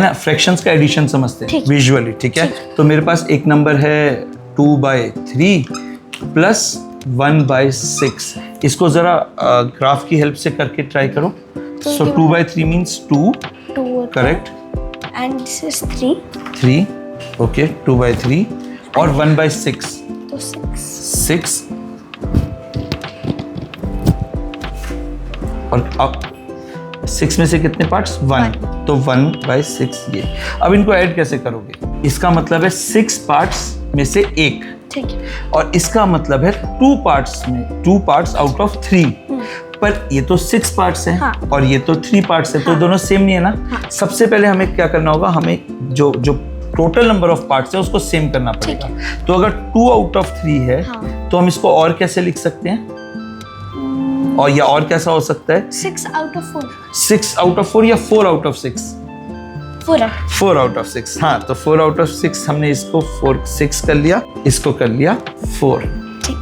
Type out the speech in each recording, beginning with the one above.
ना फ्रैक्शंस का एडिशन समझते हैं विजुअली, ठीक है। तो मेरे पास एक नंबर है 2/3 प्लस 1/6। इसको जरा ग्राफ की हेल्प से करके ट्राई करो। सो 2/3 means 2, correct, and this is 3, okay, 2/3 और 1/6 तो 6 और अब 6 में से कितने पार्ट्स? 1, तो 1/6 ये। अब इनको ऐड कैसे करोगे? इसका मतलब है 6 पार्ट्स में से एक, ठीक है, और इसका मतलब है 2 पार्ट्स में 2 पार्ट्स आउट ऑफ 3। पर ये तो 6 पार्ट्स हैं, हाँ, और ये तो 3 पार्ट्स हैं, तो दोनों सेम नहीं है ना। हाँ, सबसे पहले हमें क्या करना होगा, हमें जो टोटल नंबर ऑफ पार्ट्स है उसको सेम करना पड़ेगा। तो अगर 2 आउट ऑफ 3 है, हाँ, तो हम इसको और कैसे लिख सकते हैं? और या और कैसा हो सकता है? 6 आउट ऑफ 4, 6 आउट ऑफ 4 या 4 आउट ऑफ 6? 4 out of 6। हाँ, तो 4 आउट ऑफ 6 हमने इसको 6 कर लिया, इसको कर लिया 4। ठीक,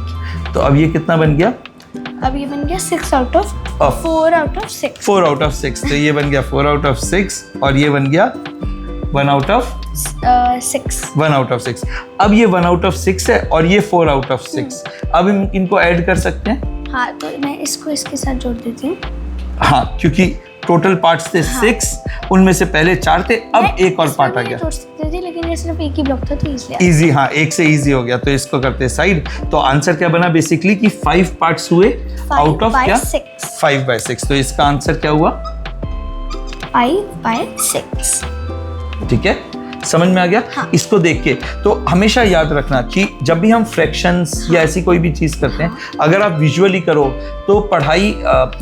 तो अब ये कितना बन गया? अब ये बन गया 6 out of 4 out of 6, 4 out of 6। तो ये बन गया 4 आउट ऑफ 6 और ये बन गया 1 आउट ऑफ 6, 1 आउट ऑफ 6। अब ये 1 आउट ऑफ 6 है और ये 4 आउट ऑफ 6। अब इनको ऐड कर सकते हैं। हाँ, तो मैं इसको इसके साथ जोड़ देती हूँ। हाँ, क्योंकि टोटल पार्ट्स थे 6, उनमें से पहले 4 थे, अब एक और पार्ट आ गया। जोड़ सकते थे, लेकिन ये सिर्फ एक ही ब्लॉक था, तो इसलिए इजी, हाँ, एक से इजी हो गया, तो इसको करते साइड। तो आंसर क्या बना बेसिकली कि 5 पार्ट्स हुए आउट ऑफ क्या? 5/6। तो इसका आंसर क्या हुआ? 5/6। ठीक है, समझ में आ गया? हाँ। इसको देख के तो हमेशा याद रखना कि जब भी हम फ्रैक्शंस या ऐसी कोई भी चीज करते हैं, अगर आप विजुअली करो तो पढ़ाई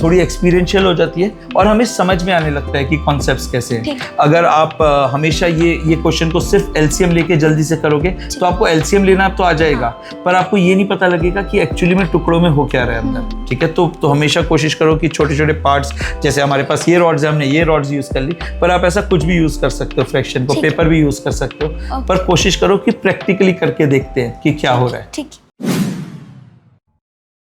थोड़ी एक्सपीरियंशियल हो जाती है और हमें समझ में आने लगता है कि कॉन्सेप्ट्स कैसे हैं। अगर आप हमेशा ये क्वेश्चन को सिर्फ एलसीएम लेके जल्दी से करोगे तो आपको एलसीएम लेना तो आ जाएगा, पर आपको ये नहीं पता लगेगा कि एक्चुअली में टुकड़ों में हो क्या रहा है अंदर। ठीक है, तो हमेशा कोशिश करो कि छोटे छोटे पार्ट्स, जैसे हमारे पास ये रॉड्स है, हमने ये रॉड्स यूज कर ली, पर आप ऐसा कुछ भी यूज कर सकते हो, फ्रैक्शन को पेपर भी यूज कर सकते हो, पर कोशिश करो कि प्रैक्टिकली करके देखते हैं कि क्या हो रहा है। ठीक है।